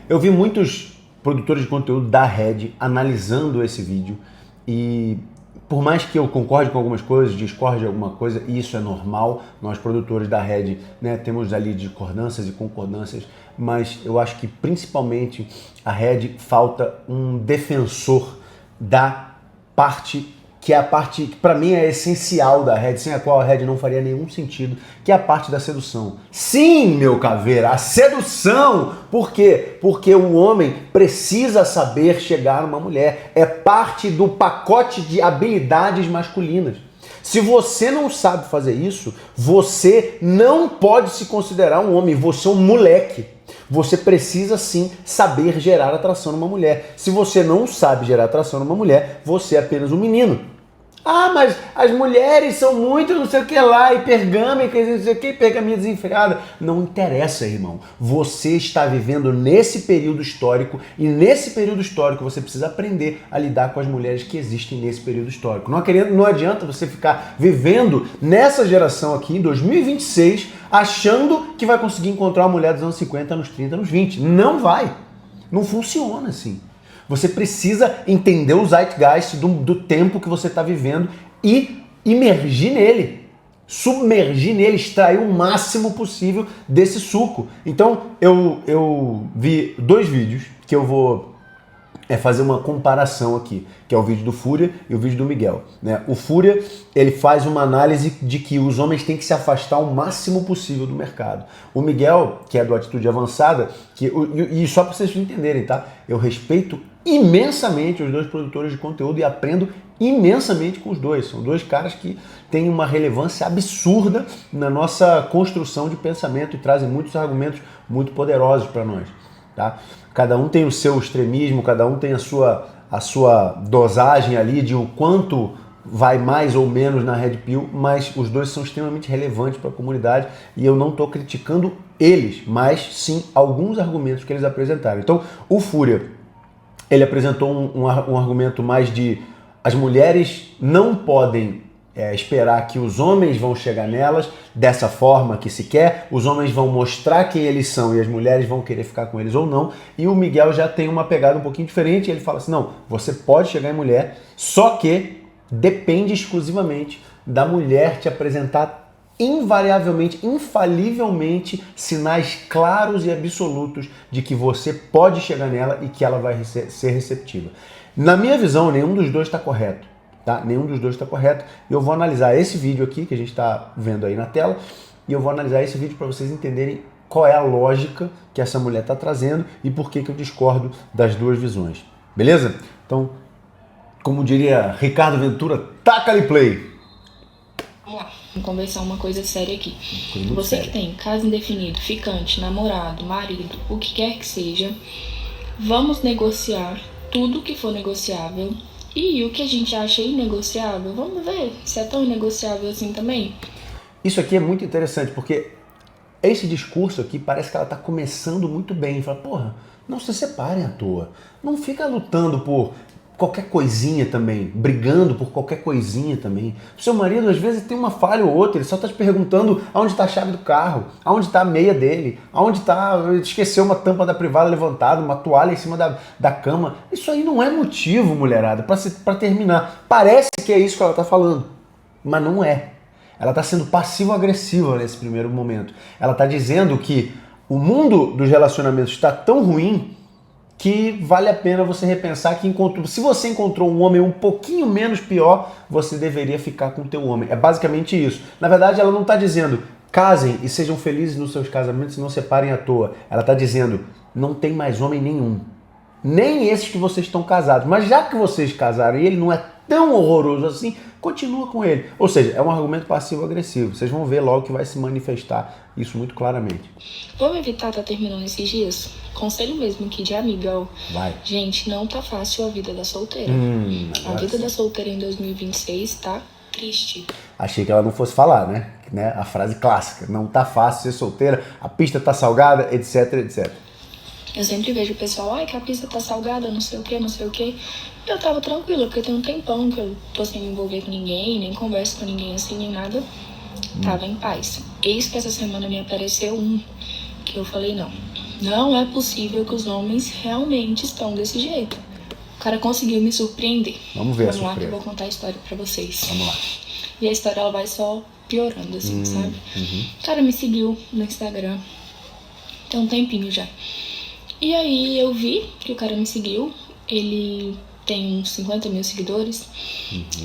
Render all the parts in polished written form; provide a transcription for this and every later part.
Eu vi muitos produtores de conteúdo da Red analisando esse vídeo e por mais que eu concorde com algumas coisas, discorde de alguma coisa, e isso é normal, nós produtores da Red, né, temos ali discordâncias e concordâncias, mas eu acho que principalmente a Red falta um defensor da parte que é a parte que para mim é essencial da Red, sem a qual a Red não faria nenhum sentido, que é a parte da sedução. Sim, meu caveira, a sedução! Por quê? Porque o homem precisa saber chegar numa mulher. É parte do pacote de habilidades masculinas. Se você não sabe fazer isso, você não pode se considerar um homem, você é um moleque. Você precisa sim saber gerar atração numa mulher. Se você não sabe gerar atração numa mulher, você é apenas um menino. Ah, mas as mulheres são muito não sei o que lá, hipergâmicas, não sei o que, hipergamia desenfreada. Não interessa, irmão. Você está vivendo nesse período histórico e nesse período histórico você precisa aprender a lidar com as mulheres que existem nesse período histórico. Não adianta você ficar vivendo nessa geração aqui, em 2026, achando que vai conseguir encontrar uma mulher dos anos 50, anos 30, anos 20. Não vai. Não funciona assim. Você precisa entender o zeitgeist do tempo que você está vivendo e imergir nele, submergir nele, extrair o máximo possível desse suco. Então, eu vi 2 vídeos que eu vou fazer uma comparação aqui, que é o vídeo do Fúria e o vídeo do Miguel, né? O Fúria, ele faz uma análise de que os homens têm que se afastar o máximo possível do mercado. O Miguel, que é do Atitude Avançada, e só para vocês entenderem, tá? Eu respeito imensamente os 2 produtores de conteúdo e aprendo imensamente com os 2. São 2 caras que têm uma relevância absurda na nossa construção de pensamento e trazem muitos argumentos muito poderosos para nós, tá? Cada um tem o seu extremismo, cada um tem a sua dosagem ali de o quanto vai mais ou menos na Red Pill, mas os 2 são extremamente relevantes para a comunidade e eu não estou criticando eles, mas sim alguns argumentos que eles apresentaram. Então, o Fúria, ele apresentou um argumento mais de as mulheres não podem esperar que os homens vão chegar nelas dessa forma que se quer, os homens vão mostrar quem eles são e as mulheres vão querer ficar com eles ou não, e o Miguel já tem uma pegada um pouquinho diferente, ele fala assim, não, você pode chegar em mulher, só que depende exclusivamente da mulher te apresentar invariavelmente, infalivelmente, sinais claros e absolutos de que você pode chegar nela e que ela vai ser receptiva. Na minha visão, nenhum dos 2 está correto. Tá? Nenhum dos 2 está correto. E eu vou analisar esse vídeo aqui, que a gente está vendo aí na tela, e eu vou analisar esse vídeo para vocês entenderem qual é a lógica que essa mulher está trazendo e por que eu discordo das 2 visões. Beleza? Então, como diria Ricardo Ventura, taca-lhe play! Vamos lá, vamos conversar uma coisa séria aqui. Você séria. que tem caso indefinido, ficante, namorado, marido, o que quer que seja, vamos negociar tudo que for negociável. E o que a gente acha inegociável, vamos ver se é tão inegociável assim também. Isso aqui é muito interessante, porque esse discurso aqui parece que ela está começando muito bem. Fala, porra, não se separem à toa. Não fica lutando por qualquer coisinha também, brigando por qualquer coisinha também. O seu marido às vezes tem uma falha ou outra, ele só está te perguntando aonde está a chave do carro, aonde está a meia dele, aonde está, esqueceu uma tampa da privada levantada, uma toalha em cima da cama. Isso aí não é motivo, mulherada, para terminar. Parece que é isso que ela está falando, mas não é. Ela está sendo passivo-agressiva nesse primeiro momento. Ela está dizendo que o mundo dos relacionamentos está tão ruim que vale a pena você repensar que se você encontrou um homem um pouquinho menos pior, você deveria ficar com o teu homem. É basicamente isso. Na verdade, ela não está dizendo casem e sejam felizes nos seus casamentos e não separem à toa. Ela está dizendo não tem mais homem nenhum. Nem esses que vocês estão casados. Mas já que vocês casaram e ele não é tão horroroso assim, continua com ele. Ou seja, é um argumento passivo-agressivo. Vocês vão ver logo que vai se manifestar isso muito claramente. Vamos evitar estar terminando esses dias? Conselho mesmo aqui de amiga, ó. Vai. Gente, não tá fácil a vida da solteira. A vida da solteira em 2026 tá triste. Achei que ela não fosse falar, né? A frase clássica. Não tá fácil ser solteira, a pista tá salgada, etc, etc. Eu sempre vejo o pessoal, ai, que a pista tá salgada, não sei o que, não sei o que. E eu tava tranquila, porque tem um tempão que eu tô sem me envolver com ninguém, nem converso com ninguém assim, nem nada. Tava em paz. Eis que essa semana me apareceu um que eu falei, não, Não é possível que os homens realmente estão desse jeito. O cara conseguiu me surpreender. Vamos ver. Vamos lá que eu vou contar a história pra vocês. Vamos lá. E a história ela vai só piorando, assim, sabe? Uhum. O cara me seguiu no Instagram tem um tempinho já. E aí eu vi que o cara me seguiu. Ele tem uns 50 mil seguidores.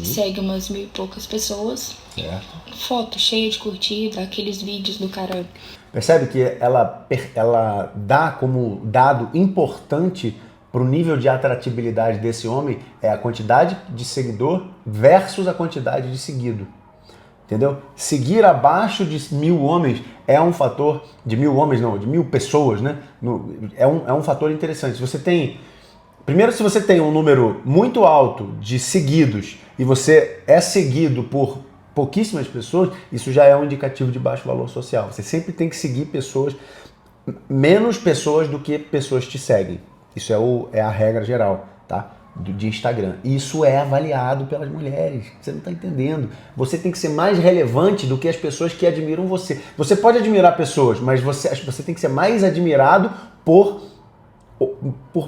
Segue umas 1.000 e poucas pessoas. Certo. Foto cheia de curtida, aqueles vídeos do cara. Percebe que ela dá como dado importante para o nível de atratividade desse homem é a quantidade de seguidor versus a quantidade de seguido. Entendeu? Seguir abaixo de 1.000 homens é um fator, de 1.000 homens não, de 1.000 pessoas, né? É um fator interessante. Primeiro, se você tem um número muito alto de seguidos e você é seguido por pouquíssimas pessoas, isso já é um indicativo de baixo valor social. Você sempre tem que seguir menos pessoas do que pessoas te seguem. Isso é a regra geral, tá? De Instagram. E isso é avaliado pelas mulheres. Você não está entendendo. Você tem que ser mais relevante do que as pessoas que admiram você. Você pode admirar pessoas, mas você tem que ser mais admirado por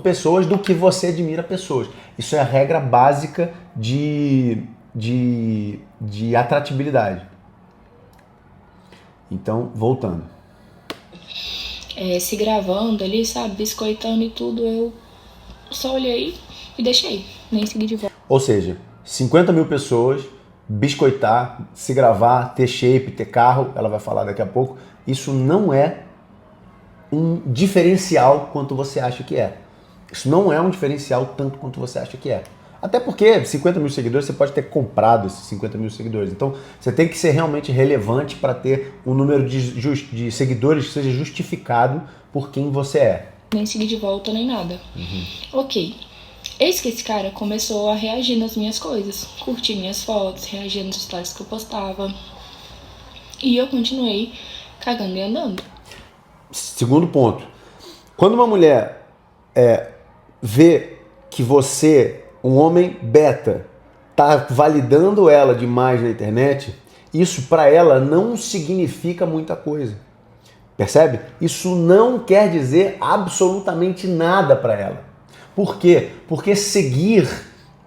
pessoas do que você admira pessoas. Isso é a regra básica de atratividade. Então, voltando. Se gravando ali, sabe? Biscoitando e tudo, eu só olhei e deixei. Nem segui de volta. Ou seja, 50 mil pessoas, biscoitar, se gravar, ter shape, ter carro, ela vai falar daqui a pouco. Isso não é um diferencial quanto você acha que é. Isso não é um diferencial tanto quanto você acha que é. Até porque 50 mil seguidores, você pode ter comprado esses 50 mil seguidores. Então, você tem que ser realmente relevante para ter um número de seguidores que seja justificado por quem você é. Nem segui de volta, nem nada. Ok. Eis que esse cara começou a reagir nas minhas coisas. Curtir minhas fotos, reagir nos stories que eu postava. E eu continuei cagando e andando. Segundo ponto. Quando uma mulher vê que você, um homem beta, tá validando ela demais na internet, isso para ela não significa muita coisa. Percebe? Isso não quer dizer absolutamente nada para ela. Por quê? Porque seguir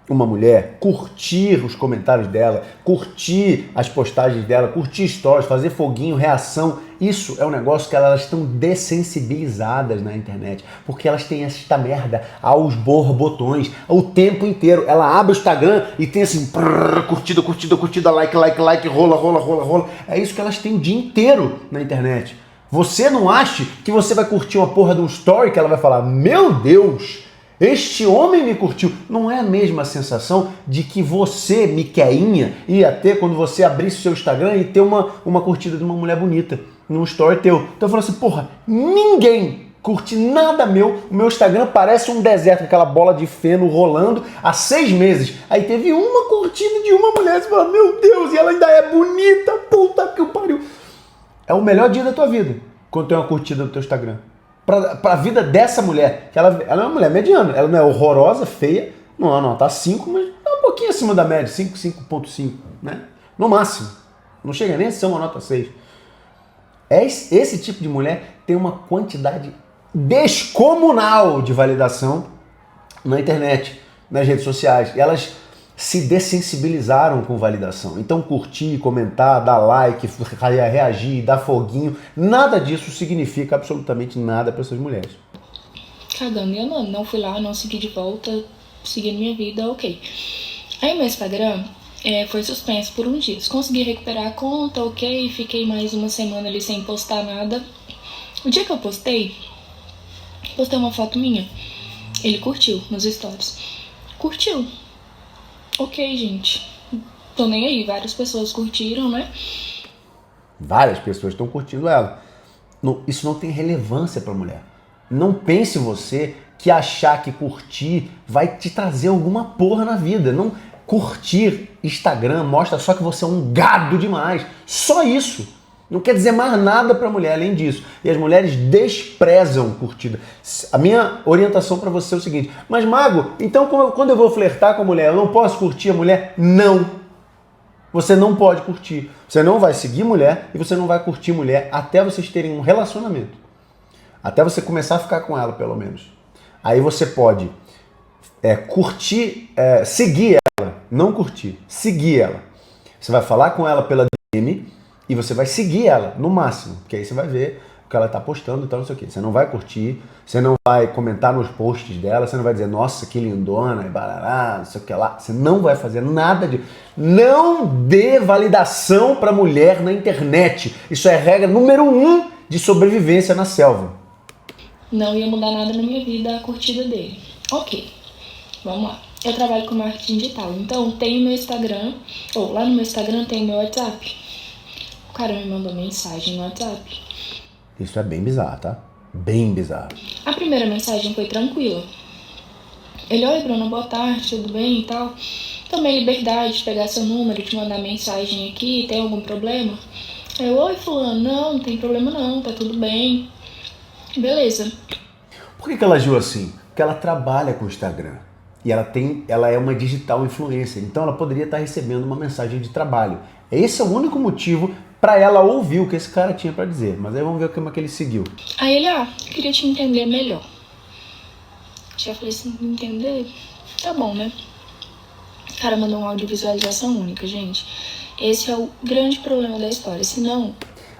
uma mulher, curtir os comentários dela, curtir as postagens dela, curtir stories, fazer foguinho, reação, isso é um negócio que elas estão dessensibilizadas na internet, porque elas têm esta merda aos borbotões o tempo inteiro. Ela abre o Instagram e tem assim, curtida, like, rola. É isso que elas têm o dia inteiro na internet. Você não acha que você vai curtir uma porra de um story que ela vai falar, meu Deus, este homem me curtiu. Não é a mesma sensação de que você, miqueinha, ia ter quando você abrisse o seu Instagram e ter uma curtida de uma mulher bonita num story teu. Então eu falo assim, porra, ninguém curte nada meu. O meu Instagram parece um deserto, com aquela bola de feno rolando há 6 meses. Aí teve uma curtida de uma mulher, você fala, meu Deus, e ela ainda é bonita, puta que pariu. É o melhor dia da tua vida, quando tem uma curtida no teu Instagram. Pra vida dessa mulher, que ela é uma mulher mediana, ela não é horrorosa, feia, não tá 5, mas tá um pouquinho acima da média, 5.5, né? No máximo. Não chega nem a ser uma nota 6. Esse tipo de mulher tem uma quantidade descomunal de validação na internet, nas redes sociais. E elas se dessensibilizaram com validação. Então curtir, comentar, dar like, reagir, dar foguinho, nada disso significa absolutamente nada para essas mulheres. Cagando e andando. Não fui lá, não segui de volta, seguindo minha vida, ok. Aí meu Instagram foi suspenso por uns dias. Consegui recuperar a conta, ok. Fiquei mais uma semana ali sem postar nada. O dia que eu postei uma foto minha. Ele curtiu nos stories. Curtiu. Ok, gente. Tô nem aí. Várias pessoas curtiram, né? Várias pessoas estão curtindo ela. Isso não tem relevância pra mulher. Não pense você que achar que curtir vai te trazer alguma porra na vida. Não curtir Instagram mostra só que você é um gado demais. Só isso. Não quer dizer mais nada pra mulher além disso. E as mulheres desprezam curtida. A minha orientação pra você é o seguinte, mas Mago, então quando eu vou flertar com a mulher, eu não posso curtir a mulher? Não. Você não pode curtir. Você não vai seguir mulher e você não vai curtir mulher até vocês terem um relacionamento. Até você começar a ficar com ela, pelo menos. Aí você pode curtir, seguir ela, não curtir, seguir ela. Você vai falar com ela pela DM e você vai seguir ela, no máximo, porque aí você vai ver o que ela tá postando e tal, não sei o quê. Você não vai curtir, você não vai comentar nos posts dela, você não vai dizer, nossa, que lindona, e barará, não sei o que lá. Você não vai fazer nada de... Não dê validação pra mulher na internet. Isso é regra número 1 de sobrevivência na selva. Não ia mudar nada na minha vida a curtida dele. Ok, vamos lá. Eu trabalho com marketing digital, então tem o meu Instagram, ou lá no meu Instagram tem o meu WhatsApp. O cara me mandou mensagem no WhatsApp. Isso é bem bizarro, tá? Bem bizarro. A primeira mensagem foi tranquila. Ele, oi Bruno, boa tarde, tudo bem e tal. Tomei liberdade de pegar seu número e te mandar mensagem aqui, tem algum problema? Eu, oi fulano, não tem problema não, tá tudo bem. Beleza. Por que ela agiu assim? Porque ela trabalha com o Instagram. E ela é uma digital influencer. Então ela poderia estar recebendo uma mensagem de trabalho. Esse é o único motivo para ela ouvir o que esse cara tinha para dizer. Mas aí vamos ver como é que ele seguiu. Aí ele, queria te entender melhor. Já falei assim, entender? Tá bom, né? O cara mandou um áudio de visualização única, gente. Esse é o grande problema da história. Se não...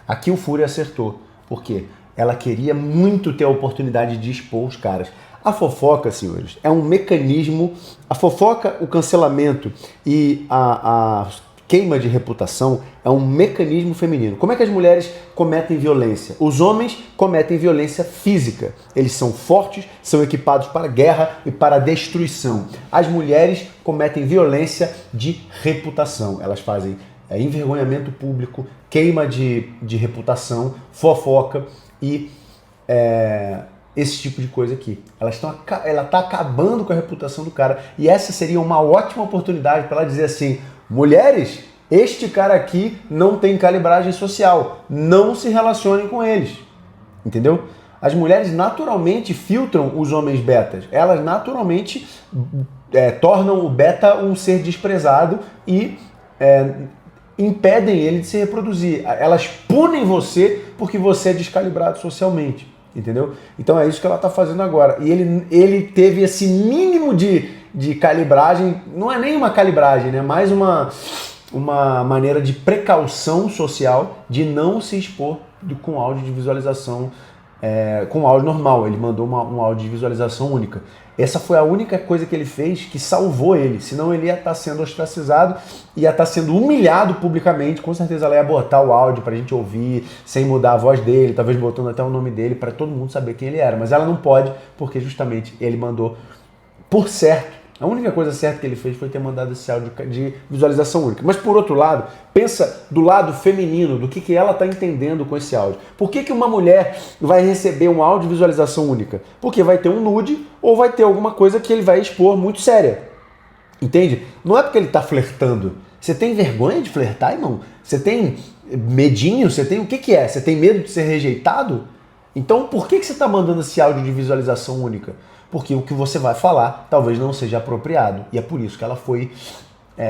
Aqui o Fúria acertou. Por quê? Ela queria muito ter a oportunidade de expor os caras. A fofoca, senhores, é um mecanismo... A fofoca, o cancelamento e a queima de reputação é um mecanismo feminino. Como é que as mulheres cometem violência? Os homens cometem violência física. Eles são fortes, são equipados para a guerra e para a destruição. As mulheres cometem violência de reputação. Elas fazem envergonhamento público, queima de reputação, fofoca e esse tipo de coisa aqui. Ela está acabando com a reputação do cara. E essa seria uma ótima oportunidade para ela dizer assim, mulheres, este cara aqui não tem calibragem social. Não se relacionem com eles. Entendeu? As mulheres naturalmente filtram os homens betas. Elas naturalmente tornam o beta um ser desprezado e impedem ele de se reproduzir. Elas punem você porque você é descalibrado socialmente. Entendeu? Então é isso que ela está fazendo agora. E ele teve esse mínimo de calibragem, não é nem uma calibragem, né? Mais uma maneira de precaução social de não se expor com áudio de visualização, com áudio normal. Ele mandou um áudio de visualização única. Essa foi a única coisa que ele fez que salvou ele, senão ele ia estar sendo ostracizado, ia estar sendo humilhado publicamente, com certeza ela ia botar o áudio pra gente ouvir, sem mudar a voz dele, talvez botando até o nome dele para todo mundo saber quem ele era, mas ela não pode, porque justamente ele mandou por certo. A única coisa certa que ele fez foi ter mandado esse áudio de visualização única. Mas por outro lado, pensa do lado feminino, do que ela está entendendo com esse áudio. Por que uma mulher vai receber um áudio de visualização única? Porque vai ter um nude ou vai ter alguma coisa que ele vai expor muito séria. Entende? Não é porque ele está flertando. Você tem vergonha de flertar, irmão? Você tem medinho? Você tem o que é? Você tem medo de ser rejeitado? Então por que você está mandando esse áudio de visualização única? Porque o que você vai falar talvez não seja apropriado. E é por isso que ela foi...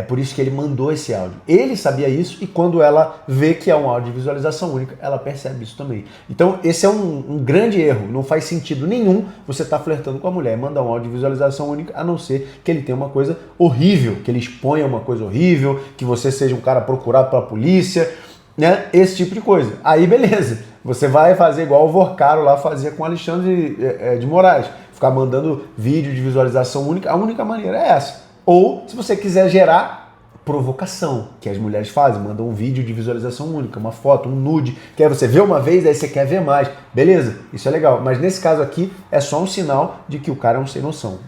por isso que ele mandou esse áudio. Ele sabia isso e quando ela vê que é um áudio de visualização única, ela percebe isso também. Então esse é um grande erro. Não faz sentido nenhum você estar flertando com a mulher e mandar um áudio de visualização única, a não ser que ele tenha uma coisa horrível, que ele exponha uma coisa horrível, que você seja um cara procurado pela polícia, né? Esse tipo de coisa. Aí beleza. Você vai fazer igual o Vorcaro lá fazia com Alexandre de Moraes. Ficar mandando vídeo de visualização única, a única maneira é essa. Ou, se você quiser gerar provocação, que as mulheres fazem, mandam um vídeo de visualização única, uma foto, um nude, que aí você vê uma vez, aí você quer ver mais. Beleza, isso é legal. Mas nesse caso aqui, é só um sinal de que o cara é um sem noção.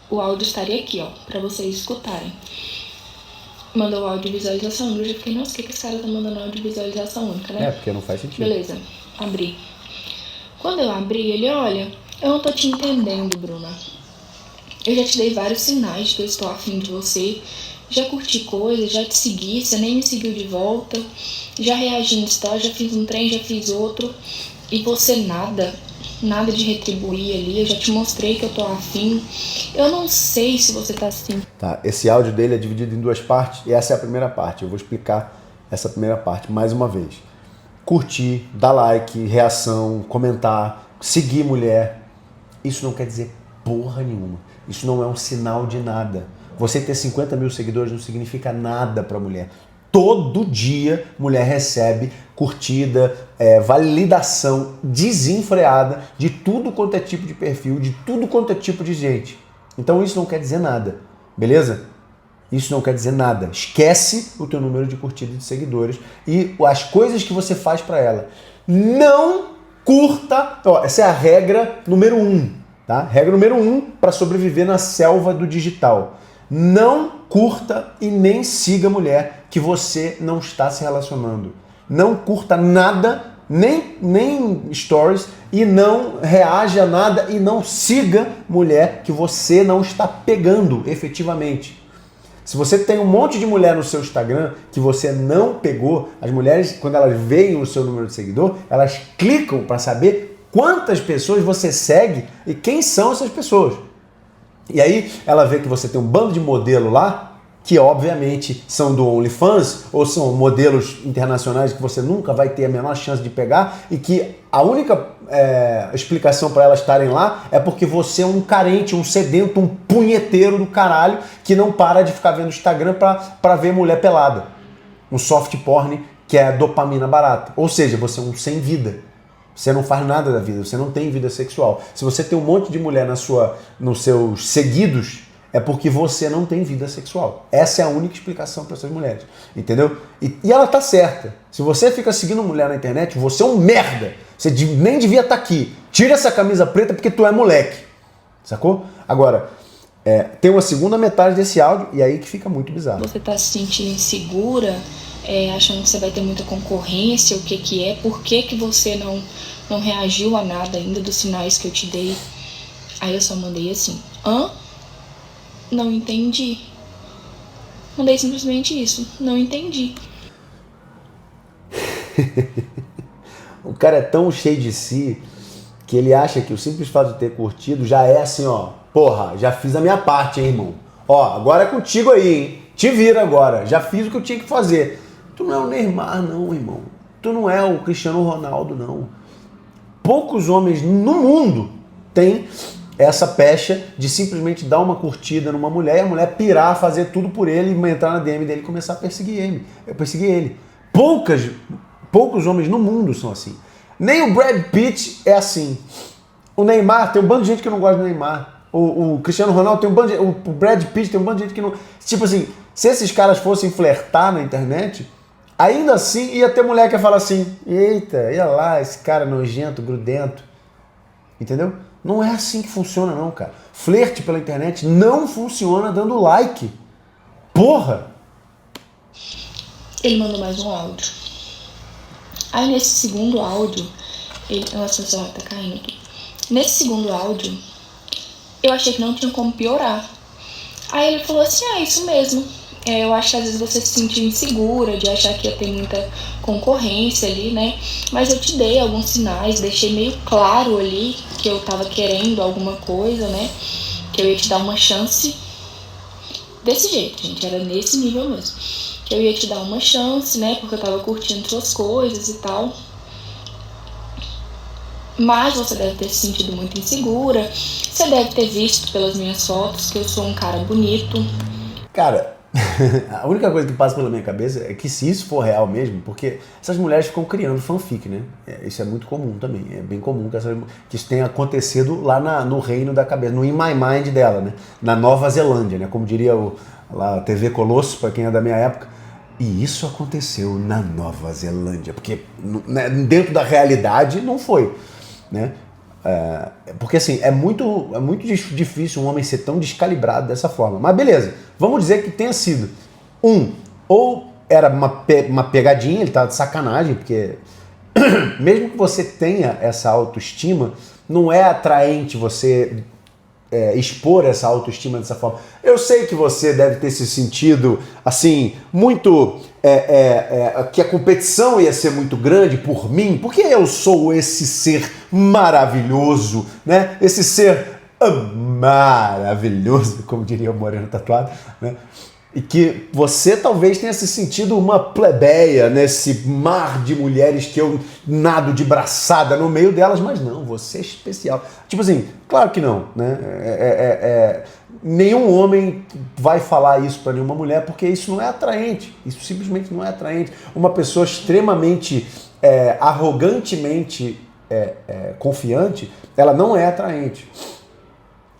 O áudio estaria aqui, pra vocês escutarem. Mandou o áudio de visualização única, eu já fiquei, nossa, o que esse cara tá mandando áudio de visualização única, né? Porque não faz sentido. Beleza, abri. Quando eu abri, ele, olha... Eu não tô te entendendo, Bruna. Eu já te dei vários sinais de que eu estou afim de você. Já curti coisas, já te segui, você nem me seguiu de volta. Já reagi no story, já fiz um trem, já fiz outro. E você nada de retribuir ali. Eu já te mostrei que eu tô afim. Eu não sei se você tá assim. Tá, esse áudio dele é dividido em duas partes e essa é a primeira parte. Eu vou explicar essa primeira parte mais uma vez. Curtir, dar like, reação, comentar. seguir mulher, isso não quer dizer porra nenhuma. Isso não é um sinal de nada. Você ter 50 mil seguidores não significa nada para mulher. Todo dia mulher recebe curtida, validação desenfreada de tudo quanto é tipo de perfil, de tudo quanto é tipo de gente. Então isso não quer dizer nada, beleza? Isso não quer dizer nada. Esquece o teu número de curtidas de seguidores e as coisas que você faz para ela. Não curta. Ó, essa é a regra número 1, tá? Regra número 1 para sobreviver na selva do digital. Não curta e nem siga mulher que você não está se relacionando. Não curta nada, nem stories, e não reaja a nada e não siga mulher que você não está pegando efetivamente. Se você tem um monte de mulher no seu Instagram que você não pegou, as mulheres, quando elas veem o seu número de seguidor, elas clicam para saber quantas pessoas você segue e quem são essas pessoas. E aí ela vê que você tem um bando de modelo lá, que obviamente são do OnlyFans, ou são modelos internacionais que você nunca vai ter a menor chance de pegar, e que a única explicação para elas estarem lá é porque você é um carente, um sedento, um punheteiro do caralho que não para de ficar vendo Instagram para ver mulher pelada. Um soft porn que é dopamina barata. Ou seja, você é um sem vida. Você não faz nada da vida, você não tem vida sexual. Se você tem um monte de mulher nos seus seguidos, é porque você não tem vida sexual. Essa é a única explicação para essas mulheres, entendeu? E ela tá certa. Se você fica seguindo mulher na internet, você é um merda. Você nem devia estar aqui. Tira essa camisa preta porque tu é moleque. Sacou? Agora, tem uma segunda metade desse áudio e aí que fica muito bizarro. Você tá se sentindo insegura, achando que você vai ter muita concorrência, o que é, por que você não reagiu a nada ainda dos sinais que eu te dei? Aí eu só mandei assim, não entendi. Mandei simplesmente isso, não entendi. O cara é tão cheio de si que ele acha que o simples fato de ter curtido já é assim, ó, porra, já fiz a minha parte, hein, irmão? Ó, agora é contigo aí, hein? Te vira agora, já fiz o que eu tinha que fazer. Tu não é o Neymar, não, irmão. Tu não é o Cristiano Ronaldo, não. Poucos homens no mundo têm essa pecha de simplesmente dar uma curtida numa mulher e a mulher pirar, fazer tudo por ele, entrar na DM dele e começar a perseguir ele. Poucos homens no mundo são assim. Nem o Brad Pitt é assim. O Neymar, tem um bando de gente que não gosta do Neymar. O Cristiano Ronaldo tem um bando de gente, o Brad Pitt tem um bando de gente que não... Tipo assim, se esses caras fossem flertar na internet, ainda assim ia ter mulher que ia falar assim, eita, olha lá, esse cara nojento, grudento. Entendeu? Não é assim que funciona não, cara. Flerte pela internet não funciona dando like. Porra! Ele mandou mais um áudio. Aí nesse segundo áudio, nossa, só tá caindo aqui. Nesse segundo áudio, eu achei que não tinha como piorar. Aí ele falou assim, isso mesmo. Eu acho que às vezes você se sentiu insegura, de achar que ia ter muita concorrência ali, né? Mas eu te dei alguns sinais, deixei meio claro ali que eu tava querendo alguma coisa, né? Que eu ia te dar uma chance desse jeito, gente, era nesse nível mesmo. Que eu ia te dar uma chance, né? Porque eu tava curtindo suas coisas e tal. Mas você deve ter se sentido muito insegura. Você deve ter visto pelas minhas fotos que eu sou um cara bonito. Cara, a única coisa que passa pela minha cabeça é que se isso for real mesmo, porque essas mulheres ficam criando fanfic, né? Isso é muito comum também. É bem comum que isso tenha acontecido lá no reino da cabeça, no In My Mind dela, né? Na Nova Zelândia, né? Como diria lá a TV Colosso, para quem é da minha época. E isso aconteceu na Nova Zelândia, porque dentro da realidade não foi, né? Porque assim, é muito difícil um homem ser tão descalibrado dessa forma. Mas beleza, vamos dizer que tenha sido ou era uma pegadinha, ele tá de sacanagem, porque mesmo que você tenha essa autoestima, não é atraente você expor essa autoestima dessa forma. Eu sei que você deve ter se sentido assim, muito que a competição ia ser muito grande por mim, porque eu sou esse ser maravilhoso, né? Esse ser maravilhoso, como diria o Moreno Tatuado, né? E que você talvez tenha se sentido uma plebeia nesse mar de mulheres que eu nado de braçada no meio delas, mas não, você é especial. Tipo assim, claro que não, né? Nenhum homem vai falar isso para nenhuma mulher, porque isso não é atraente. Isso simplesmente não é atraente. Uma pessoa extremamente, arrogantemente confiante, ela não é atraente.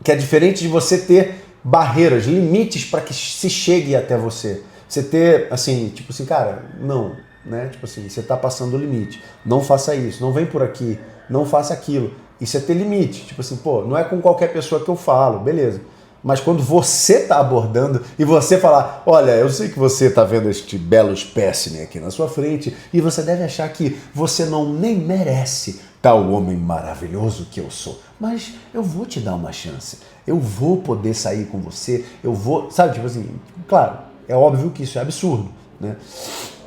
Que é diferente de você ter barreiras, limites para que se chegue até você. Você ter, assim, tipo assim, cara, não, né? Tipo assim, você tá passando o limite. Não faça isso, não vem por aqui, não faça aquilo. Isso é ter limite. Tipo assim, pô, não é com qualquer pessoa que eu falo, beleza. Mas quando você tá abordando e você falar, olha, eu sei que você tá vendo este belo espécime aqui na sua frente e você deve achar que você não nem merece tal homem maravilhoso que eu sou. Mas eu vou te dar uma chance. Eu vou poder sair com você. Eu vou... Sabe, tipo assim... Claro, é óbvio que isso é absurdo, né?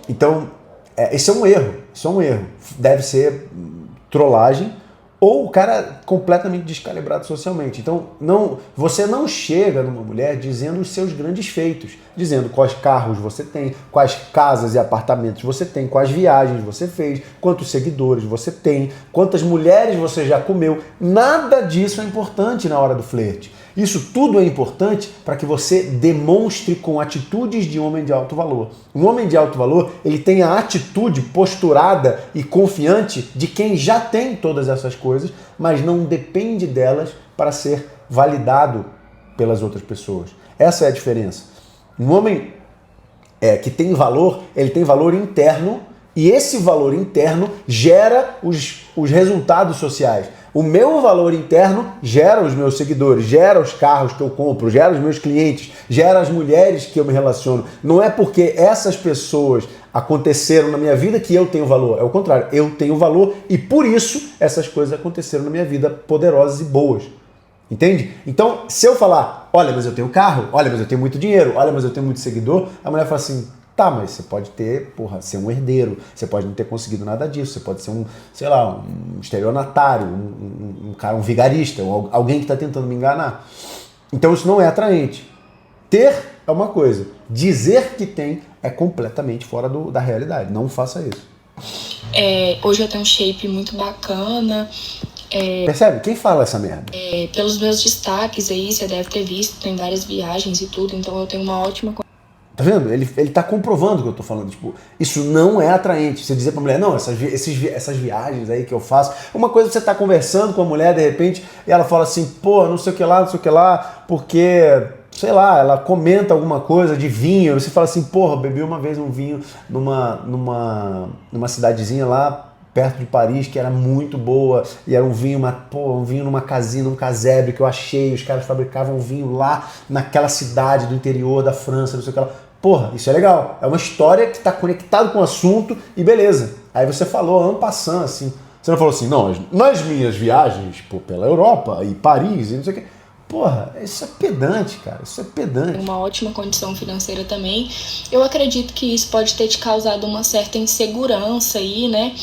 Então, esse é um erro. Isso é um erro. Deve ser trollagem ou o cara completamente descalibrado socialmente. Então, você não chega numa mulher dizendo os seus grandes feitos, dizendo quais carros você tem, quais casas e apartamentos você tem, quais viagens você fez, quantos seguidores você tem, quantas mulheres você já comeu. Nada disso é importante na hora do flerte. Isso tudo é importante para que você demonstre com atitudes de homem de alto valor. Um homem de alto valor, ele tem a atitude posturada e confiante de quem já tem todas essas coisas, mas não depende delas para ser validado pelas outras pessoas. Essa é a diferença. Um homem que tem valor, ele tem valor interno e esse valor interno gera os resultados sociais. O meu valor interno gera os meus seguidores, gera os carros que eu compro, gera os meus clientes, gera as mulheres que eu me relaciono. Não é porque essas pessoas aconteceram na minha vida que eu tenho valor. É o contrário, eu tenho valor e por isso essas coisas aconteceram na minha vida poderosas e boas. Entende? Então, se eu falar, olha, mas eu tenho carro, olha, mas eu tenho muito dinheiro, olha, mas eu tenho muito seguidor, a mulher fala assim, tá, mas você pode ser um herdeiro, você pode não ter conseguido nada disso, você pode ser um estelionatário, um vigarista, alguém que está tentando me enganar. Então isso não é atraente. Ter é uma coisa, dizer que tem é completamente fora da realidade, não faça isso. Hoje eu tenho um shape muito bacana. Percebe? Quem fala essa merda? Pelos meus destaques aí, você deve ter visto, tem várias viagens e tudo, então eu tenho uma ótima... Tá vendo? Ele tá comprovando o que eu tô falando. Tipo, isso não é atraente. Você dizer pra mulher, não, essas viagens aí que eu faço. Uma coisa que você tá conversando com a mulher, de repente, e ela fala assim, pô, não sei o que lá, porque, sei lá, ela comenta alguma coisa de vinho. Você fala assim, porra, bebi uma vez um vinho numa cidadezinha lá, perto de Paris, que era muito boa, e era um vinho numa casinha, num casebre que eu achei, os caras fabricavam vinho lá naquela cidade do interior da França, não sei o que lá. Porra, isso é legal. É uma história que está conectada com o assunto e beleza. Aí você falou, en passant, assim. Você não falou assim, não, nas minhas viagens pela Europa e Paris e não sei o que. Porra, isso é pedante, cara. Isso é pedante. Uma ótima condição financeira também. Eu acredito que isso pode ter te causado uma certa insegurança aí, né?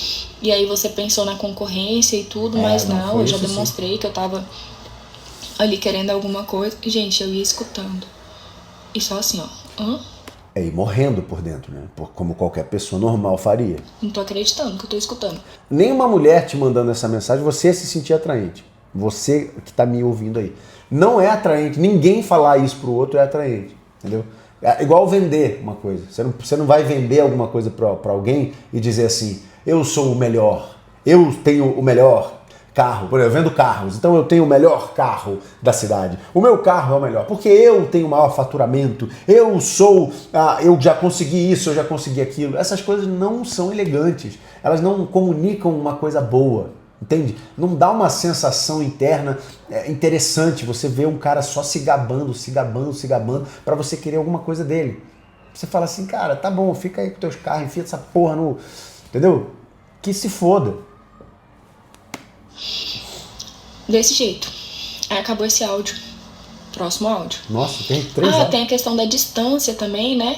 E aí você pensou na concorrência e tudo, mas não, eu já demonstrei que eu tava ali querendo alguma coisa. E, gente, eu ia escutando. E só assim, ó. E morrendo por dentro, né? Como qualquer pessoa normal faria. Não tô acreditando que eu tô escutando. Nenhuma mulher te mandando essa mensagem, você ia se sentir atraente. Você que tá me ouvindo aí. Não é atraente. Ninguém falar isso pro outro é atraente. Entendeu? É igual vender uma coisa. Você não vai vender alguma coisa pra alguém e dizer assim, eu sou o melhor, eu tenho o melhor carro. Por exemplo, eu vendo carros, então eu tenho o melhor carro da cidade. O meu carro é o melhor, porque eu tenho o maior faturamento, eu já consegui isso, eu já consegui aquilo. Essas coisas não são elegantes, elas não comunicam uma coisa boa. Entende? Não dá uma sensação interna interessante você ver um cara só se gabando para você querer alguma coisa dele. Você fala assim, cara, tá bom, fica aí com teus carros, enfia essa porra no... Entendeu? Que se foda. Desse jeito. Aí acabou esse áudio. Próximo áudio. Nossa, tem 3 áudios. Tem a questão da distância também, né?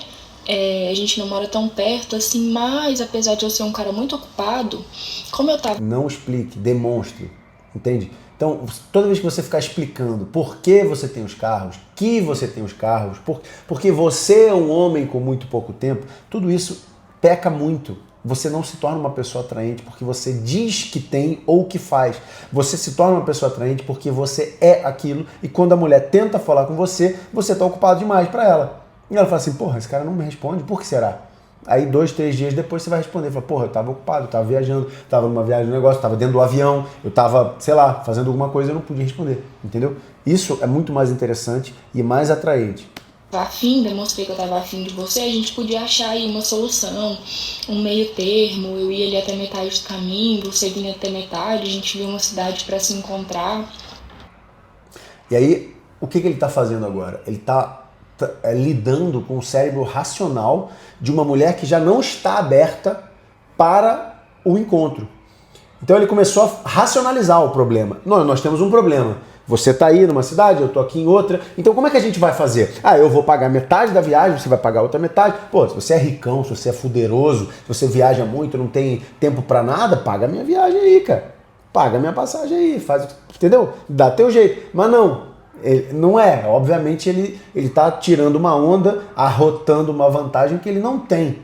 A gente não mora tão perto assim, mas apesar de eu ser um cara muito ocupado, como eu tava... Não explique, demonstre, entende? Então, toda vez que você ficar explicando por que você tem os carros, que você tem os carros, porque você é um homem com muito pouco tempo, tudo isso peca muito. Você não se torna uma pessoa atraente porque você diz que tem ou que faz. Você se torna uma pessoa atraente porque você é aquilo, e quando a mulher tenta falar com você, você está ocupado demais para ela. E ela fala assim, porra, esse cara não me responde, por que será? Aí 2, 3 dias depois você vai responder, fala, porra, eu estava ocupado, eu estava viajando, estava numa viagem de negócio, estava dentro do avião, eu estava, sei lá, fazendo alguma coisa e eu não podia responder, entendeu? Isso é muito mais interessante e mais atraente. Demonstrei que eu tava afim de você, a gente podia achar aí uma solução, um meio termo, eu ia ali até metade do caminho, você vinha até metade, a gente via uma cidade para se encontrar. E aí, o que ele tá fazendo agora? Ele tá lidando com o cérebro racional de uma mulher que já não está aberta para o encontro. Então ele começou a racionalizar o problema. Nós temos um problema. Você está aí numa cidade, eu estou aqui em outra. Então como é que a gente vai fazer? Eu vou pagar metade da viagem, você vai pagar a outra metade. Pô, se você é ricão, se você é fuderoso, se você viaja muito, não tem tempo para nada, paga a minha viagem aí, cara. Paga a minha passagem aí, faz, entendeu? Dá teu jeito. Mas não é. Obviamente ele está tirando uma onda, arrotando uma vantagem que ele não tem.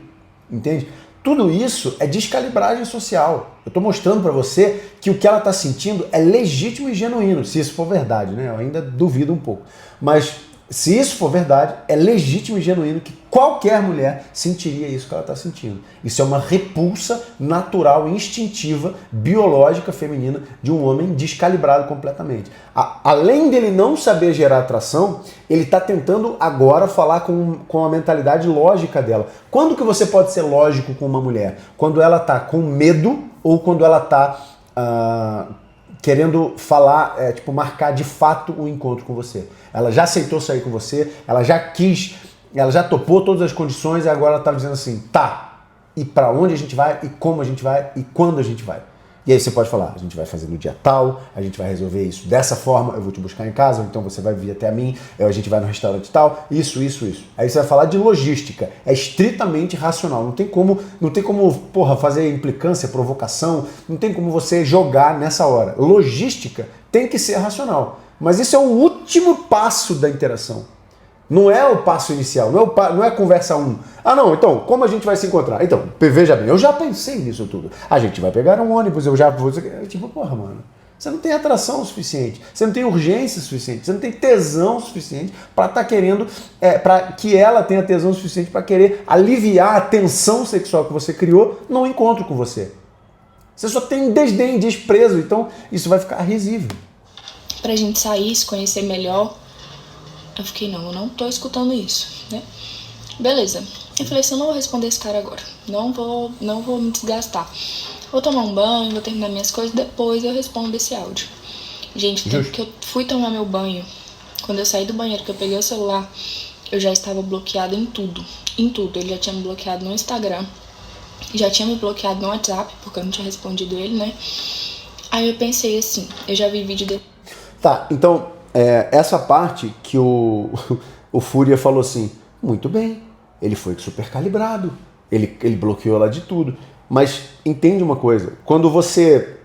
Entende? Tudo isso é descalibragem social. Eu estou mostrando para você que o que ela está sentindo é legítimo e genuíno, se isso for verdade, né? Eu ainda duvido um pouco. Mas se isso for verdade, é legítimo e genuíno que qualquer mulher sentiria isso que ela está sentindo. Isso é uma repulsa natural, instintiva, biológica, feminina de um homem descalibrado completamente. Além dele não saber gerar atração, ele está tentando agora falar com a mentalidade lógica dela. Quando que você pode ser lógico com uma mulher? Quando ela está com medo ou quando ela está querendo falar, marcar de fato um encontro com você. Ela já aceitou sair com você, ela já quis, ela já topou todas as condições e agora ela tá dizendo assim, tá, e para onde a gente vai, e como a gente vai, e quando a gente vai. E aí você pode falar, a gente vai fazer no dia tal, a gente vai resolver isso dessa forma, eu vou te buscar em casa, ou então você vai vir até mim, a gente vai no restaurante tal, isso. Aí você vai falar de logística, é estritamente racional, não tem como, fazer implicância, provocação, não tem como você jogar nessa hora. Logística tem que ser racional, mas isso é o último passo da interação. Não é o passo inicial, não é a conversa 1. Então, como a gente vai se encontrar? Então, veja bem, eu já pensei nisso tudo. A gente vai pegar um ônibus, eu já vou... porra, mano, você não tem atração suficiente, você não tem urgência suficiente, você não tem tesão suficiente para estar querendo, para que ela tenha tesão suficiente para querer aliviar a tensão sexual que você criou no encontro com você. Você só tem desdém, desprezo, então isso vai ficar risível. Pra gente sair, se conhecer melhor... Eu fiquei, eu não tô escutando isso, né? Beleza. Eu falei assim, eu não vou responder esse cara agora. Não vou me desgastar. Vou tomar um banho, vou terminar minhas coisas, depois eu respondo esse áudio. Gente, tempo que eu fui tomar meu banho, quando eu saí do banheiro, que eu peguei o celular, eu já estava bloqueada em tudo. Em tudo. Ele já tinha me bloqueado no Instagram, já tinha me bloqueado no WhatsApp, porque eu não tinha respondido ele, né? Aí eu pensei assim, eu já vi vídeo dele. Tá, então... essa parte que o Fúria falou assim, muito bem, ele foi super calibrado, ele bloqueou ela de tudo, mas entende uma coisa, quando você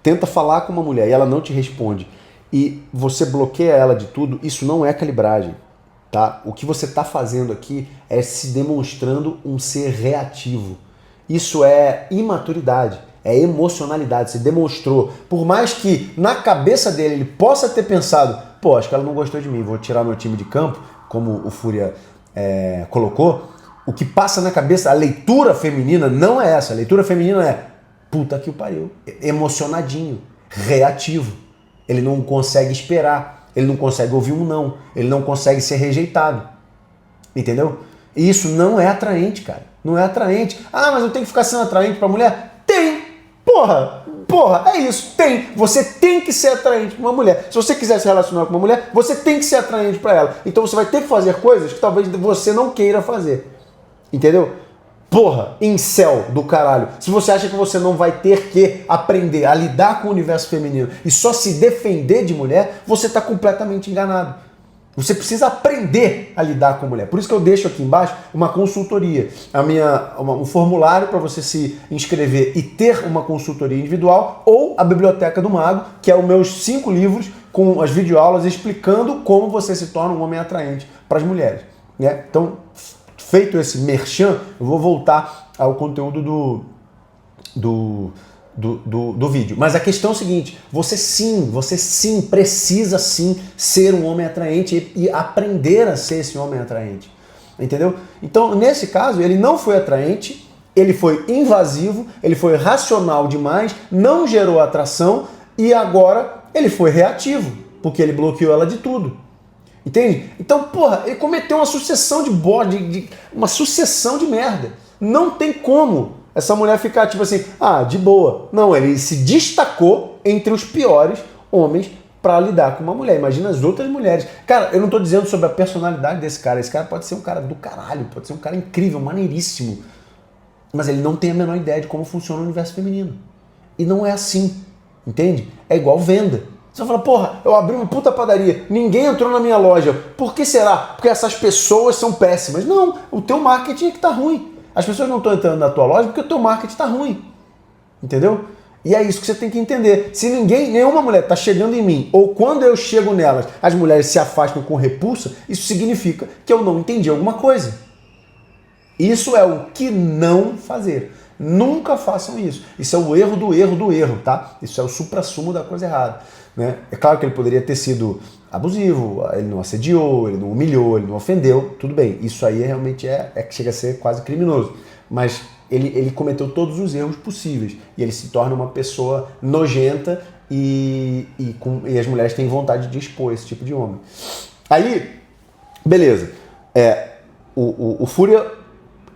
tenta falar com uma mulher e ela não te responde e você bloqueia ela de tudo, isso não é calibragem, tá? O que você está fazendo aqui é se demonstrando um ser reativo, isso é imaturidade. É emocionalidade, se demonstrou. Por mais que na cabeça dele ele possa ter pensado, acho que ela não gostou de mim, vou tirar meu time de campo, como o Fúria colocou, o que passa na cabeça, a leitura feminina não é essa. A leitura feminina é, puta que o pariu, emocionadinho, reativo. Ele não consegue esperar, ele não consegue ouvir um não, ele não consegue ser rejeitado. Entendeu? E isso não é atraente, cara. Não é atraente. Mas eu tenho que ficar sendo atraente pra mulher? Tem! Porra, é isso, tem. Você tem que ser atraente para uma mulher. Se você quiser se relacionar com uma mulher, você tem que ser atraente para ela. Então você vai ter que fazer coisas que talvez você não queira fazer. Entendeu? Porra, incel do caralho. Se você acha que você não vai ter que aprender a lidar com o universo feminino e só se defender de mulher, você está completamente enganado. Você precisa aprender a lidar com mulher. Por isso que eu deixo aqui embaixo uma consultoria. Um formulário para você se inscrever e ter uma consultoria individual, ou a Biblioteca do Mago, que é os meus 5 livros com as videoaulas explicando como você se torna um homem atraente para as mulheres. Né? Então, feito esse merchan, eu vou voltar ao conteúdo do vídeo. Mas a questão é o seguinte, você sim precisa sim ser um homem atraente e aprender a ser esse homem atraente. Entendeu? Então, nesse caso, ele não foi atraente, ele foi invasivo, ele foi racional demais, não gerou atração e agora ele foi reativo, porque ele bloqueou ela de tudo. Entende? Então, porra, ele cometeu uma sucessão de bode, uma sucessão de merda. Não tem como essa mulher ficar tipo assim, de boa. Não, ele se destacou entre os piores homens pra lidar com uma mulher. Imagina as outras mulheres. Cara, eu não tô dizendo sobre a personalidade desse cara. Esse cara pode ser um cara do caralho, pode ser um cara incrível, maneiríssimo. Mas ele não tem a menor ideia de como funciona o universo feminino. E não é assim, entende? É igual venda. Você fala, porra, eu abri uma puta padaria, ninguém entrou na minha loja. Por que será? Porque essas pessoas são péssimas. Não, o teu marketing é que tá ruim. As pessoas não estão entrando na tua loja porque o teu marketing tá ruim. Entendeu? E é isso que você tem que entender. Se nenhuma mulher tá chegando em mim, ou quando eu chego nelas, as mulheres se afastam com repulsa, isso significa que eu não entendi alguma coisa. Isso é o que não fazer. Nunca façam isso. Isso é o erro do erro do erro, tá? Isso é o suprassumo da coisa errada. Né? É claro que ele poderia ter sido abusivo, ele não assediou, ele não humilhou, ele não ofendeu, tudo bem. Isso aí realmente é que chega a ser quase criminoso. Mas ele cometeu todos os erros possíveis e ele se torna uma pessoa nojenta e as mulheres têm vontade de expor esse tipo de homem. Aí, beleza. O Fúria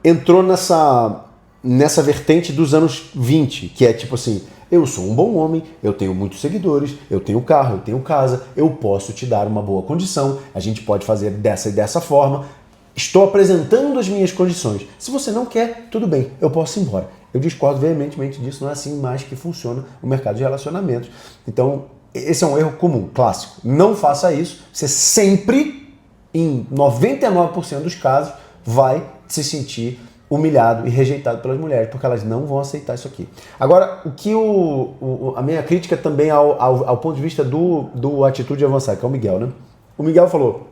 entrou nessa vertente dos anos 20, que é tipo assim, eu sou um bom homem, eu tenho muitos seguidores, eu tenho carro, eu tenho casa, eu posso te dar uma boa condição, a gente pode fazer dessa e dessa forma, estou apresentando as minhas condições. Se você não quer, tudo bem, eu posso ir embora. Eu discordo veementemente disso, não é assim mais que funciona o mercado de relacionamentos. Então, esse é um erro comum, clássico. Não faça isso, você sempre, em 99% dos casos, vai se sentir humilhado e rejeitado pelas mulheres, porque elas não vão aceitar isso aqui. Agora, o que a minha crítica também ao ponto de vista do Atitude Avançada, que é o Miguel, né? O Miguel falou,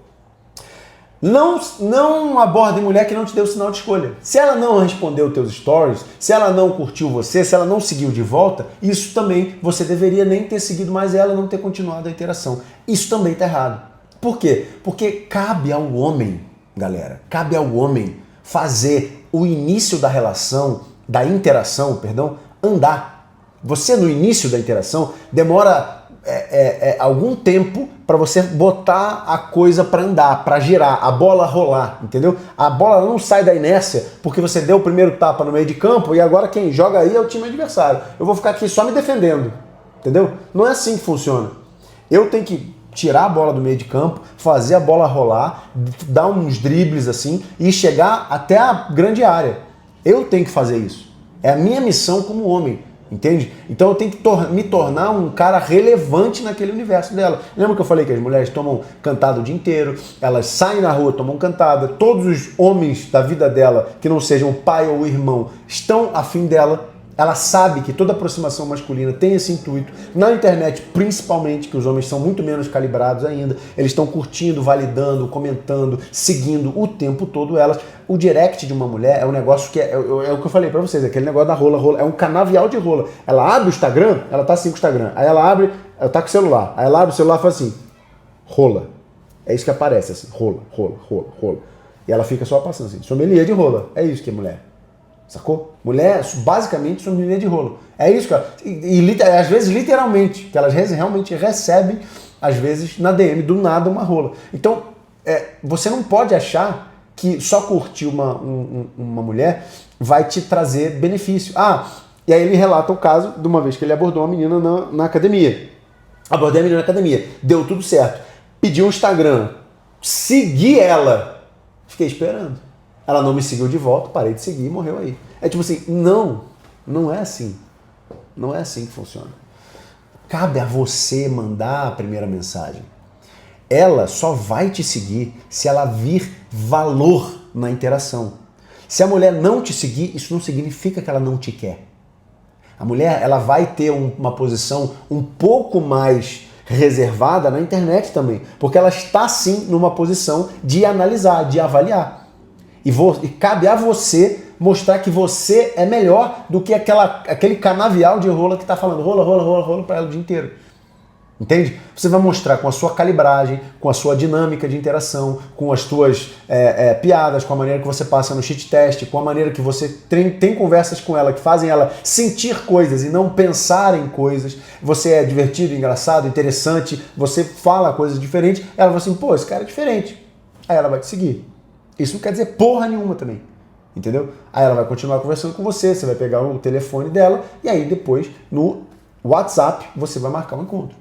não aborde mulher que não te deu sinal de escolha. Se ela não respondeu teus stories, se ela não curtiu você, se ela não seguiu de volta, isso também, você deveria nem ter seguido mais ela, não ter continuado a interação. Isso também tá errado. Por quê? Porque cabe ao homem, galera, cabe ao homem fazer o início da relação, da interação, perdão, andar. Você no início da interação demora algum tempo para você botar a coisa para andar, para girar, a bola rolar, entendeu? A bola não sai da inércia porque você deu o primeiro tapa no meio de campo e agora quem joga aí é o time adversário. Eu vou ficar aqui só me defendendo, entendeu? Não é assim que funciona. Eu tenho que tirar a bola do meio de campo, fazer a bola rolar, dar uns dribles assim e chegar até a grande área. Eu tenho que fazer isso. É a minha missão como homem, entende? Então eu tenho que me tornar um cara relevante naquele universo dela. Lembra que eu falei que as mulheres tomam cantada o dia inteiro, elas saem na rua, tomam cantada, todos os homens da vida dela, que não sejam o pai ou o irmão, estão afim dela. Ela sabe que toda aproximação masculina tem esse intuito. Na internet, principalmente, que os homens são muito menos calibrados ainda. Eles estão curtindo, validando, comentando, seguindo o tempo todo elas. O direct de uma mulher é um negócio que é o que eu falei pra vocês, aquele negócio da rola. É um canavial de rola. Ela abre o Instagram, ela tá assim com o Instagram. Aí ela abre, ela tá com o celular. Aí ela abre o celular e faz assim, rola. É isso que aparece assim, rola. E ela fica só passando assim, sommelier de rola. É isso que é mulher. Sacou? Mulher, basicamente, sommelier de rolo. É isso, cara. E às vezes, literalmente, que elas realmente recebem, às vezes, na DM, do nada, uma rola. Então, você não pode achar que só curtir uma mulher vai te trazer benefício. E aí ele relata o caso de uma vez que ele abordou uma menina na academia. Abordei a menina na academia. Deu tudo certo. Pediu o Instagram. Segui ela. Fiquei esperando. Ela não me seguiu de volta, parei de seguir e morreu aí. É tipo assim, não é assim. Não é assim que funciona. Cabe a você mandar a primeira mensagem. ela só vai te seguir se ela vir valor na interação. Se a mulher não te seguir, isso não significa que ela não te quer. A mulher, ela vai ter uma posição um pouco mais reservada na internet também, porque ela está sim numa posição de analisar, de avaliar. E cabe a você mostrar que você é melhor do que aquele canavial de rola que está falando rola para ela o dia inteiro. Entende? Você vai mostrar com a sua calibragem, com a sua dinâmica de interação, com as suas piadas, com a maneira que você passa no cheat test, com a maneira que você tem conversas com ela que fazem ela sentir coisas e não pensar em coisas. Você é divertido, engraçado, interessante, você fala coisas diferentes, ela vai assim, pô, esse cara é diferente. Aí ela vai te seguir. Isso não quer dizer porra nenhuma também. Entendeu? Aí ela vai continuar conversando com você, você vai pegar o telefone dela e aí depois no WhatsApp você vai marcar um encontro.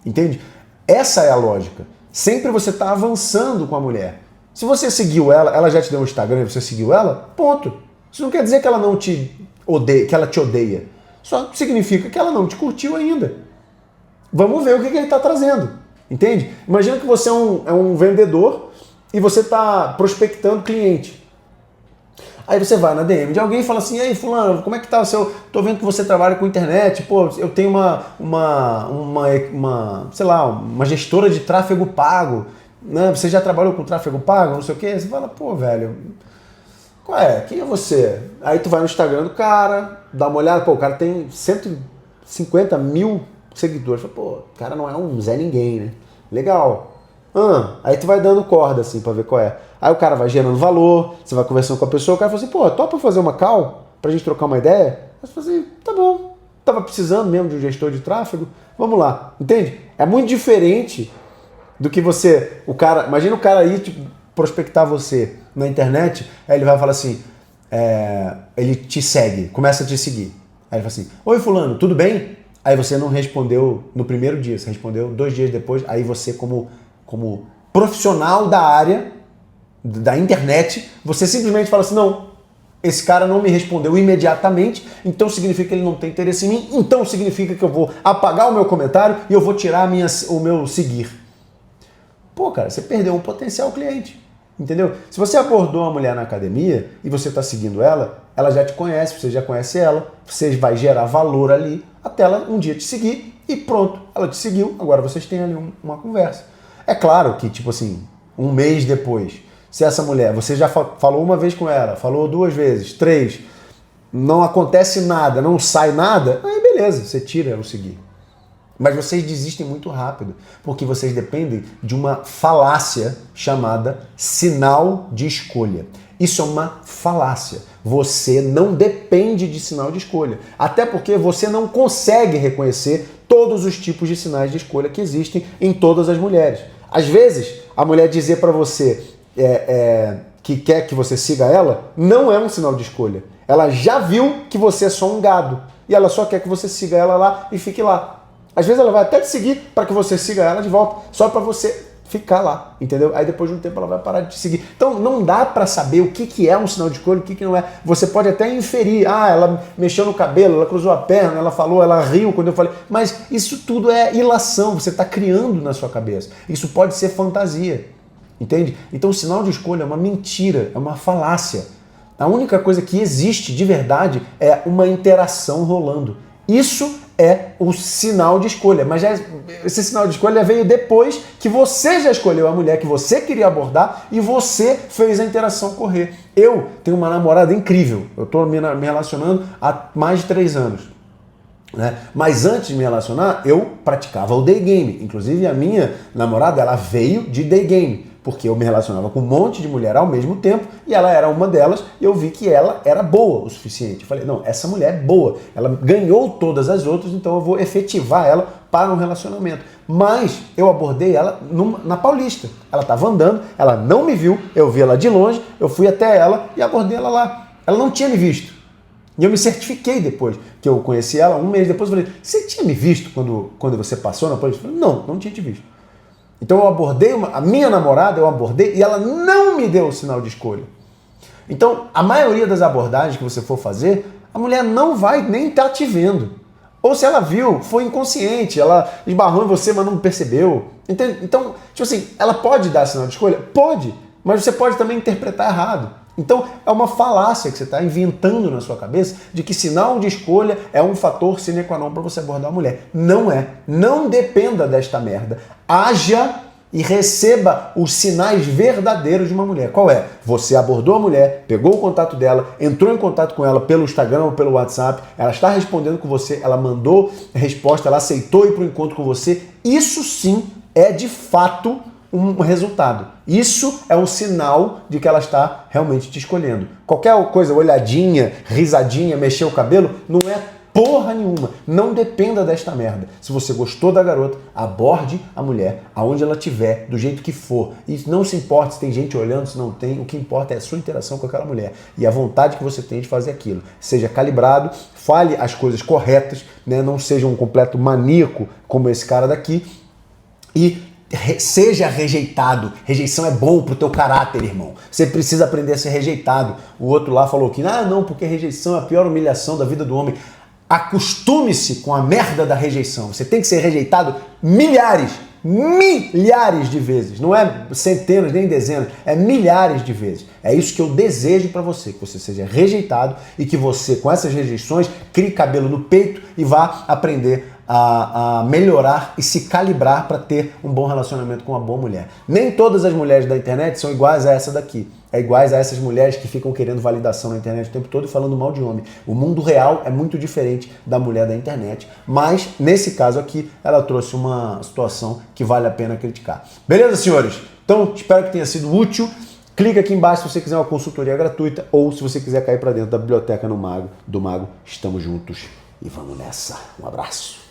Entende? Essa é a lógica. Sempre você está avançando com a mulher. Se você seguiu ela, ela já te deu um Instagram e você seguiu ela, ponto. Isso não quer dizer que ela não te odeia, que ela te odeia. Só significa que ela não te curtiu ainda. Vamos ver o que ele está trazendo. Entende? Imagina que você é um vendedor e você está prospectando cliente. Aí você vai na DM de alguém e fala assim, ei fulano, como é que tá o seu... Tô vendo que você trabalha com internet, pô, eu tenho sei lá, uma gestora de tráfego pago, né? Você já trabalhou com tráfego pago, não sei o quê? Você fala, pô, velho, qual é? Quem é você? Aí tu vai no Instagram do cara, dá uma olhada, pô, o cara tem 150 mil seguidores. Fala, pô, o cara não é um Zé Ninguém, né? Legal. Aí tu vai dando corda assim pra ver qual é. Aí o cara vai gerando valor, você vai conversando com a pessoa, o cara fala assim, pô, topa fazer uma call pra gente trocar uma ideia? Aí você fala assim, tá bom, tava precisando mesmo de um gestor de tráfego, vamos lá, entende? É muito diferente do que imagina o cara aí tipo, prospectar você na internet, aí ele vai falar assim, ele te segue, começa a te seguir. Aí ele fala assim, oi fulano, tudo bem? Aí você não respondeu no primeiro dia, você respondeu 2 dias depois, aí você como profissional da área, da internet, você simplesmente fala assim, não, esse cara não me respondeu imediatamente, então significa que ele não tem interesse em mim, então significa que eu vou apagar o meu comentário e eu vou tirar o meu seguir. Pô, cara, você perdeu um potencial cliente, entendeu? Se você abordou uma mulher na academia e você está seguindo ela, ela já te conhece, você já conhece ela, você vai gerar valor ali, até ela um dia te seguir e pronto, ela te seguiu, agora vocês têm ali uma conversa. É claro que, tipo assim, 1 mês depois, se essa mulher, você já falou uma vez com ela, falou 2 vezes, 3, não acontece nada, não sai nada, aí beleza, você tira o seguir. Mas vocês desistem muito rápido, porque vocês dependem de uma falácia chamada sinal de escolha. Isso é uma falácia. Você não depende de sinal de escolha. Até porque você não consegue reconhecer todos os tipos de sinais de escolha que existem em todas as mulheres. Às vezes, a mulher dizer para você que quer que você siga ela, não é um sinal de escolha. Ela já viu que você é só um gado. E ela só quer que você siga ela lá e fique lá. Às vezes ela vai até te seguir para que você siga ela de volta, só para você ficar lá, entendeu? Aí depois de um tempo ela vai parar de te seguir. Então não dá para saber o que é um sinal de escolha e o que não é. Você pode até inferir, ela mexeu no cabelo, ela cruzou a perna, ela falou, ela riu quando eu falei, mas isso tudo é ilação, você está criando na sua cabeça. Isso pode ser fantasia, entende? Então o sinal de escolha é uma mentira, é uma falácia. A única coisa que existe de verdade é uma interação rolando. Isso é o sinal de escolha, mas esse sinal de escolha veio depois que você já escolheu a mulher que você queria abordar e você fez a interação correr. Eu tenho uma namorada incrível, eu estou me relacionando há mais de 3 anos. Né? Mas antes de me relacionar, eu praticava o day game. Inclusive a minha namorada, ela veio de day game, porque eu me relacionava com um monte de mulher ao mesmo tempo e ela era uma delas e eu vi que ela era boa o suficiente. Eu falei, não, essa mulher é boa, ela ganhou todas as outras, então eu vou efetivar ela para um relacionamento. Mas eu abordei ela na Paulista. Ela estava andando, ela não me viu, eu vi ela de longe, eu fui até ela e abordei ela lá. Ela não tinha me visto. E eu me certifiquei depois, que eu conheci ela 1 mês depois, eu falei, você tinha me visto quando você passou na Paulista? Eu falei, não tinha te visto. Então eu abordei, a minha namorada eu abordei e ela não me deu o sinal de escolha. Então a maioria das abordagens que você for fazer, a mulher não vai nem estar te vendo. Ou se ela viu, foi inconsciente, ela esbarrou em você, mas não percebeu. Entende? Então, tipo assim, ela pode dar sinal de escolha? Pode, mas você pode também interpretar errado. Então, é uma falácia que você está inventando na sua cabeça de que sinal de escolha é um fator sine qua non para você abordar a mulher. Não é. Não dependa desta merda. Haja e receba os sinais verdadeiros de uma mulher. Qual é? Você abordou a mulher, pegou o contato dela, entrou em contato com ela pelo Instagram ou pelo WhatsApp, ela está respondendo com você, ela mandou resposta, ela aceitou ir para o encontro com você. Isso sim é de fato um resultado. Isso é um sinal de que ela está realmente te escolhendo. Qualquer coisa, olhadinha, risadinha, mexer o cabelo, não é porra nenhuma. Não dependa desta merda. Se você gostou da garota, aborde a mulher aonde ela estiver, do jeito que for. E não se importa se tem gente olhando, se não tem. O que importa é a sua interação com aquela mulher e a vontade que você tem de fazer aquilo. Seja calibrado, fale as coisas corretas, né? Não seja um completo maníaco como esse cara daqui. E seja rejeitado. Rejeição é bom pro teu caráter, irmão. Você precisa aprender a ser rejeitado. O outro lá falou que, não, porque rejeição é a pior humilhação da vida do homem. Acostume-se com a merda da rejeição. Você tem que ser rejeitado milhares de vezes. Não é centenas, nem dezenas. É milhares de vezes. É isso que eu desejo pra você. Que você seja rejeitado e que você, com essas rejeições, crie cabelo no peito e vá aprender a melhorar e se calibrar para ter um bom relacionamento com uma boa mulher. Nem todas as mulheres da internet são iguais a essa daqui. É iguais a essas mulheres que ficam querendo validação na internet o tempo todo e falando mal de homem. O mundo real é muito diferente da mulher da internet, mas nesse caso aqui ela trouxe uma situação que vale a pena criticar. Beleza, senhores? Então espero que tenha sido útil. Clica aqui embaixo se você quiser uma consultoria gratuita ou se você quiser cair para dentro da biblioteca do Mago. Estamos juntos e vamos nessa. Um abraço.